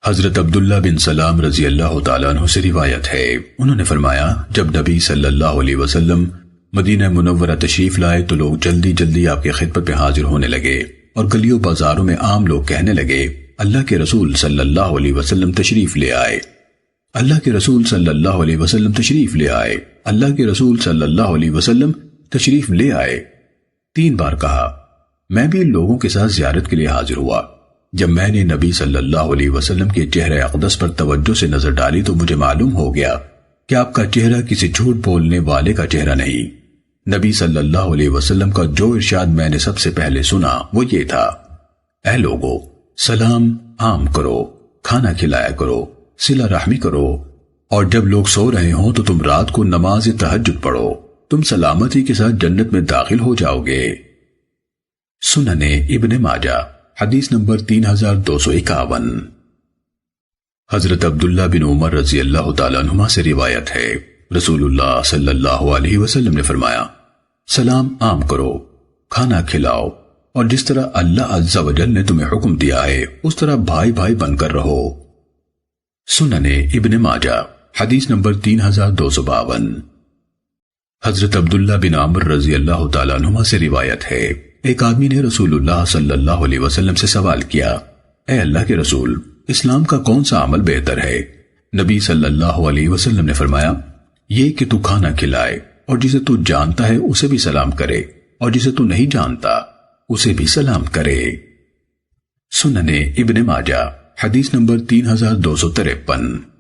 حضرت عبداللہ بن سلام رضی اللہ تعالیٰ عنہ سے روایت ہے، انہوں نے فرمایا جب نبی صلی اللہ علیہ وسلم مدینہ منورہ تشریف لائے تو لوگ جلدی جلدی آپ کی خدمت میں حاضر ہونے لگے اور گلیوں بازاروں میں عام لوگ کہنے لگے اللہ کے رسول صلی اللہ علیہ وسلم تشریف لے آئے، اللہ کے رسول صلی اللہ علیہ وسلم تشریف لے آئے، اللہ کے رسول صلی اللہ علیہ وسلم تشریف لے آئے۔ 3 بار کہا۔ میں بھی ان لوگوں کے ساتھ زیارت کے لیے حاضر ہوا۔ جب میں نے نبی صلی اللہ علیہ وسلم کے چہرے اقدس پر توجہ سے نظر ڈالی تو مجھے معلوم ہو گیا کہ آپ کا چہرہ کسی جھوٹ بولنے والے کا چہرہ نہیں۔ نبی صلی اللہ علیہ وسلم کا جو ارشاد میں نے سب سے پہلے سنا وہ یہ تھا، اے لوگو، سلام عام کرو، کھانا کھلایا کرو، صلہ رحمی کرو، اور جب لوگ سو رہے ہوں تو تم رات کو نماز تہجد پڑھو، تم سلامتی کے ساتھ جنت میں داخل ہو جاؤ گے۔ سنن ابن ماجہ حدیث نمبر 3251۔ حضرت عبداللہ بن عمر رضی اللہ تعالیٰ عنہما سے روایت ہے، رسول اللہ صلی اللہ علیہ وسلم نے فرمایا سلام عام کرو، کھانا کھلاؤ، اور جس طرح اللہ عز و جل نے تمہیں حکم دیا ہے اس طرح بھائی بھائی بن کر رہو۔ سنن ابن ماجہ حدیث نمبر 3252۔ حضرت عبداللہ بن عمر رضی اللہ تعالیٰ عنہما سے روایت ہے، ایک آدمی نے رسول اللہ صلی اللہ علیہ وسلم سے سوال کیا، اے اللہ کے رسول، اسلام کا کون سا عمل بہتر ہے؟ نبی صلی اللہ علیہ وسلم نے فرمایا، یہ کہ تو کھانا کھلائے اور جسے تو جانتا ہے اسے بھی سلام کرے اور جسے تو نہیں جانتا اسے بھی سلام کرے۔ سنن ابن ماجہ حدیث نمبر 3253۔